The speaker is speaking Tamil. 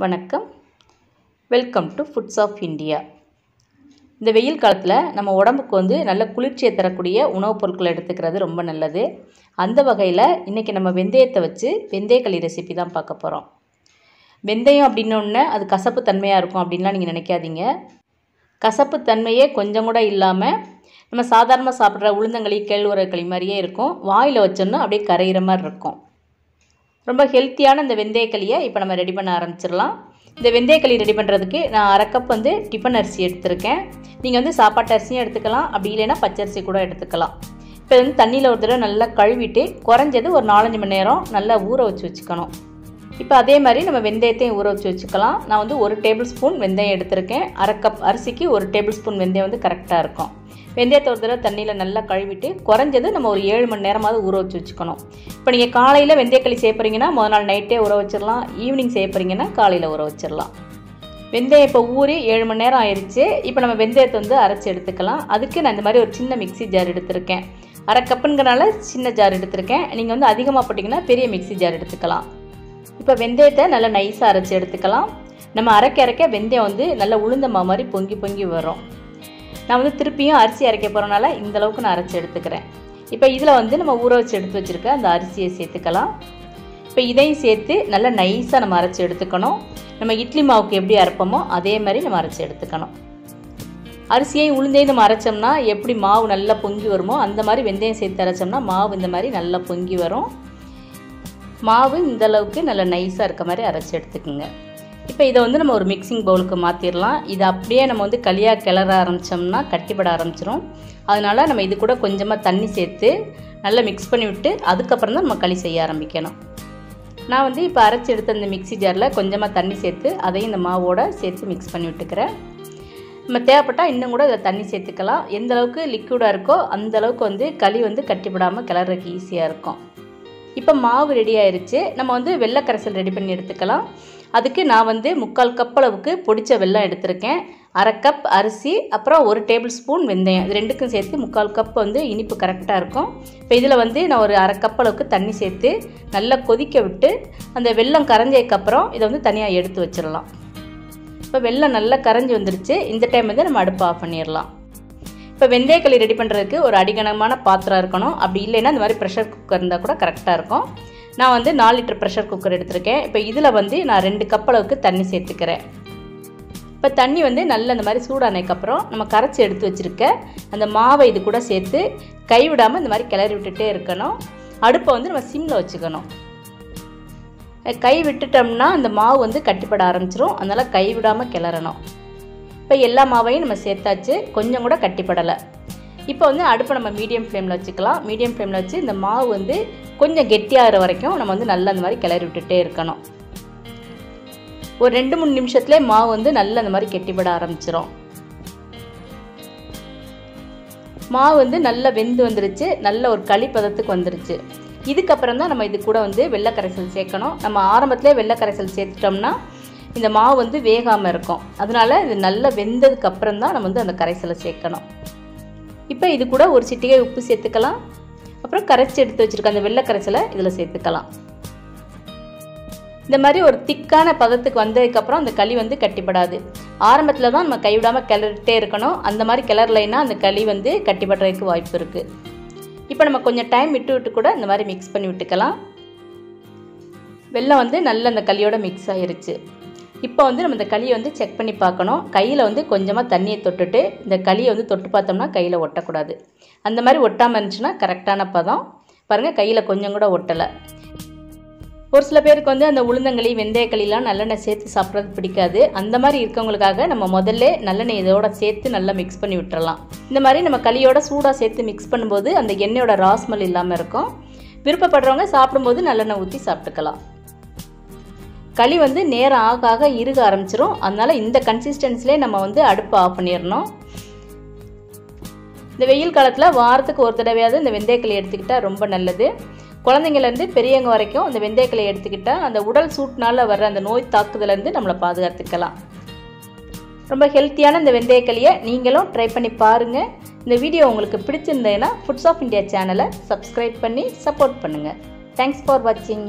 வணக்கம். Welcome to foods of India. இந்த வெயில் காலத்தில் நம்ம உடம்புக்கு நல்ல குளிர்ச்சியை தரக்கூடிய உணவுப் பொருட்களை எடுத்துக்கிறது ரொம்ப நல்லது. அந்த வகையில் இன்றைக்கி நம்ம வெந்தயத்தை வச்சு வெந்தயக்களி ரெசிபி தான் பார்க்க போகிறோம். வெந்தயம் அப்படின்னோடனே அது கசப்பு தன்மையாக இருக்கும் அப்படின்லாம் நீங்கள் நினைக்காதீங்க. கசப்பு தன்மையே கொஞ்சம் கூட இல்லாமல் நம்ம சாதாரணமாக சாப்பிட்ற உளுந்தங்களி கேழ்வரகளி மாதிரியே இருக்கும். வாயில் வச்சோன்னா அப்படியே கரையிற மாதிரி இருக்கும். ரொம்ப ஹெல்த்தியான இந்த வெந்தயக்களியை இப்போ நம்ம ரெடி பண்ண ஆரம்பிச்சிடலாம். இந்த வெந்தயக்களி ரெடி பண்ணுறதுக்கு நான் 1/2 கப் டிஃபன் அரிசி எடுத்திருக்கேன். நீங்கள் சாப்பாட்டு அரிசியும் எடுத்துக்கலாம், அப்படி இல்லைன்னா பச்சரிசி கூட எடுத்துக்கலாம். இப்போ தண்ணியில் ஒரு தடவை நல்லா கழுவிட்டு குறைஞ்சது ஒரு 4-5 மணி நேரம் நல்லா ஊற வச்சுக்கணும். இப்போ அதே மாதிரி நம்ம வெந்தயத்தையும் ஊற வச்சுக்கலாம். நான் 1 டேபிள் ஸ்பூன் வெந்தயம் எடுத்திருக்கேன். 1/2 கப் அரிசிக்கு 1 டேபிள் ஸ்பூன் வெந்தயம் கரெக்டாக இருக்கும். வெந்தயத்தை ஒரு தடவை தண்ணியில் நல்லா கழுவிட்டு குறைஞ்சது நம்ம ஒரு 7 மணி நேரமாவது ஊற வச்சுக்கணும். இப்போ நீங்கள் காலையில் வெந்தயக்களி செய்யப்படுறீங்கன்னா முதல் நாள் நைட்டே ஊற வச்சிடலாம். ஈவினிங் செய்யப்படுறீங்கன்னா காலையில் ஊற வச்சிடலாம். வெந்தயம் இப்போ ஊறி 7 மணி நேரம் ஆயிடுச்சு. இப்போ நம்ம வெந்தயத்தை அரைச்சி எடுத்துக்கலாம். அதுக்கு நான் இந்த மாதிரி ஒரு சின்ன மிக்ஸி ஜார் எடுத்திருக்கேன். 1/2 கப்புங்கிறனால சின்ன ஜார் எடுத்திருக்கேன். நீங்கள் அதிகமாக போட்டிங்கன்னா பெரிய மிக்ஸி ஜார் எடுத்துக்கலாம். இப்போ வெந்தயத்தை நல்லா நைஸாக அரைச்சி எடுத்துக்கலாம். நம்ம அரைக்க வெந்தயம் நல்லா உளுந்த மாவு மாதிரி பொங்கி வரும். நான் திருப்பியும் அரிசி அரைக்க போகிறனால இந்த அளவுக்கு நான் அரைச்சி எடுத்துக்கிறேன். இப்போ இதில் நம்ம ஊற வச்சு எடுத்து வச்சுருக்க அந்த அரிசியை சேர்த்துக்கலாம். இப்போ இதையும் சேர்த்து நல்லா நைஸாக நம்ம அரைச்சி எடுத்துக்கணும். நம்ம இட்லி மாவுக்கு எப்படி அரைப்போமோ அதே மாதிரி நம்ம அரைச்சி எடுத்துக்கணும். அரிசியையும் உளுந்தையும் நம்ம அரைச்சோம்னா எப்படி மாவு நல்லா பொங்கி வருமோ அந்த மாதிரி வெந்தயம் சேர்த்து அரைச்சோம்னா மாவு இந்த மாதிரி நல்லா பொங்கி வரும். மாவு இந்த அளவுக்கு நல்லா நைஸாக இருக்க மாதிரி அரைச்சி எடுத்துக்குங்க. இப்போ இதை நம்ம ஒரு மிக்சிங் பவுலுக்கு மாற்றிடலாம். இதை அப்படியே நம்ம களியாக கிளற ஆரம்பித்தோம்னா கட்டிப்பட ஆரம்பிச்சிடும். அதனால் நம்ம இது கூட கொஞ்சமாக தண்ணி சேர்த்து நல்லா மிக்ஸ் பண்ணி விட்டு அதுக்கப்புறம் தான் நம்ம களி செய்ய ஆரம்பிக்கணும். நான் இப்போ அரைச்சி எடுத்த அந்த மிக்ஸி ஜாரில் கொஞ்சமாக தண்ணி சேர்த்து அதையும் இந்த மாவோடு சேர்த்து மிக்ஸ் பண்ணி விட்டுக்கிறேன். நம்ம தேவைப்பட்டால் இன்னும் கூட இதில் தண்ணி சேர்த்துக்கலாம். எந்த அளவுக்கு லிக்விடாக இருக்கோ அந்த அளவுக்கு களி கட்டிப்படாமல் கிளறதுக்கு ஈஸியாக இருக்கும். இப்போ மாவு ரெடி ஆயிடுச்சு. நம்ம வெள்ளை கரைசல் ரெடி பண்ணி எடுத்துக்கலாம். அதுக்கு நான் 3/4 கப் அளவுக்கு பொடிச்ச வெல்லம் எடுத்திருக்கேன். 1/2 கப் அரிசி, அப்புறம் 1 டேபிள் ஸ்பூன் வெந்தயம், இது ரெண்டுக்கும் சேர்த்து 3/4 கப் இனிப்பு கரெக்டாக இருக்கும். இப்போ இதில் நான் ஒரு 1/2 கப் அளவுக்கு தண்ணி சேர்த்து நல்லா கொதிக்க விட்டு அந்த வெல்லம் கரைஞ்சதுக்கப்புறம் இதை தனியாக எடுத்து வச்சிடலாம். இப்போ வெல்லம் நல்லா கரைஞ்சி வந்துருச்சு. இந்த டைம் நம்ம அடுப்பை ஆஃப் பண்ணிடலாம். இப்போ வெந்தயக்களி ரெடி பண்ணுறதுக்கு ஒரு அடிகனமான பாத்திரம் இருக்கணும். அப்படி இல்லைன்னா இந்த மாதிரி ப்ரெஷர் குக்கர் இருந்தால் கூட கரெக்டாக இருக்கும். நான் 4 லிட்டர் ப்ரெஷர் குக்கர் எடுத்திருக்கேன். இப்போ இதில் நான் 2 கப் அளவுக்கு தண்ணி சேர்த்துக்கிறேன். இப்போ தண்ணி நல்ல இந்த மாதிரி சூடானதுக்கப்புறம் நம்ம கரைச்சி எடுத்து வச்சுருக்க அந்த மாவை இது கூட சேர்த்து கைவிடாமல் இந்த மாதிரி கிளறி விட்டுட்டே இருக்கணும். அடுப்பை நம்ம சிம்மில் வச்சுக்கணும். கை விட்டுட்டோம்னா அந்த மாவு கட்டிப்பட ஆரம்பிச்சிடும். அதனால் கைவிடாமல் கிளறணும். இப்போ எல்லா மாவையும் நம்ம சேர்த்தாச்சு. கொஞ்சம் கூட கட்டிப்படலை. இப்போ அடுப்பை நம்ம மீடியம் ஃப்ளேமில் வச்சுக்கலாம். மீடியம் ஃப்ளேமில் வச்சு இந்த மாவு கொஞ்சம் கெட்டியாகிற வரைக்கும் நம்ம நல்லா அந்த மாதிரி கிளறி விட்டுட்டே இருக்கணும். ஒரு 2-3 நிமிஷத்துலேயே மாவு நல்லா அந்த மாதிரி கெட்டிப்பட ஆரம்பிச்சிடும். மாவு நல்லா வெந்து வந்துருச்சு. நல்ல ஒரு களி பதத்துக்கு வந்துருச்சு. இதுக்கப்புறம் தான் நம்ம இது கூட வெள்ளை கரைசல் சேர்க்கணும். நம்ம ஆரம்பத்திலே வெள்ளை கரைசல் சேர்த்துட்டோம்னா இந்த மாவு வேகாமல் இருக்கும். அதனால் இது நல்லா வெந்ததுக்கப்புறம் தான் நம்ம அந்த கரைசலை சேர்க்கணும். இப்போ இது கூட ஒரு சிட்டிகை உப்பு சேர்த்துக்கலாம். அப்புறம் கரைச்சி எடுத்து வச்சுருக்க அந்த வெள்ளை கரைசலை இதில் சேர்த்துக்கலாம். இந்த மாதிரி ஒரு திக்கான பதத்துக்கு வந்ததுக்கப்புறம் அந்த களி கட்டிப்படாது. ஆரம்பத்தில் தான் நம்ம கைவிடாமல் கிளறிட்டே இருக்கணும். அந்த மாதிரி கிளறலைன்னா அந்த களி கட்டிப்படுறதுக்கு வாய்ப்பு இருக்குது. இப்போ நம்ம கொஞ்சம் டைம் விட்டு கூட இந்த மாதிரி மிக்ஸ் பண்ணி விட்டுக்கலாம். வெல்லம் நல்லா அந்த களியோட மிக்ஸ் ஆகிருச்சு. இப்போ நம்ம இந்த களியை செக் பண்ணி பார்க்கணும். கையில் கொஞ்சமாக தண்ணியை தொட்டுட்டு இந்த களியை தொட்டு பார்த்தோம்னா கையில் ஒட்டக்கூடாது. அந்த மாதிரி ஒட்டாமல் இருந்துச்சுன்னா கரெக்டான பதம். பாருங்கள், கையில் கொஞ்சம் கூட ஒட்டலை. ஒரு சில பேருக்கு அந்த உளுந்தங்களி வெந்தயக்களிலாம் நல்லெண்ணெய் சேர்த்து சாப்பிட்றது பிடிக்காது. அந்த மாதிரி இருக்கவங்களுக்காக நம்ம முதல்ல நல்லெண்ணெய் இதோட சேர்த்து நல்லா மிக்ஸ் பண்ணி விட்டுறலாம். இந்த மாதிரி நம்ம களியோட சூடாக சேர்த்து மிக்ஸ் பண்ணும்போது அந்த எண்ணெயோட ராஸ்மெல் இல்லாமல் இருக்கும். விருப்பப்படுறவங்க சாப்பிடும்போது நல்லெண்ணெய் ஊற்றி சாப்பிட்டுக்கலாம். களி நேரம் ஆக இறுக ஆரம்பிச்சிடும். அதனால் இந்த கன்சிஸ்டன்சிலே நம்ம அடுப்பை ஆஃப் பண்ணிடணும். இந்த வெயில் காலத்தில் வாரத்துக்கு ஒரு தடவையாவது இந்த வெந்தயக்களி எடுத்துக்கிட்டால் ரொம்ப நல்லது. குழந்தைங்கள்லேருந்து பெரியவங்க வரைக்கும் இந்த வெந்தயக்களி எடுத்துக்கிட்டால் அந்த உடல் சூட்டினால் வர்ற அந்த நோய் தாக்குதலேருந்து நம்மளை பாதுகாத்துக்கலாம். ரொம்ப ஹெல்த்தியான இந்த வெந்தயக்களியை நீங்களும் ட்ரை பண்ணி பாருங்கள். இந்த வீடியோ உங்களுக்கு பிடிச்சிருந்தேன்னா ஃபுட்ஸ் ஆஃப் இந்தியா சேனலை சப்ஸ்கிரைப் பண்ணி சப்போர்ட் பண்ணுங்கள். தேங்க்ஸ் ஃபார் வாட்சிங்.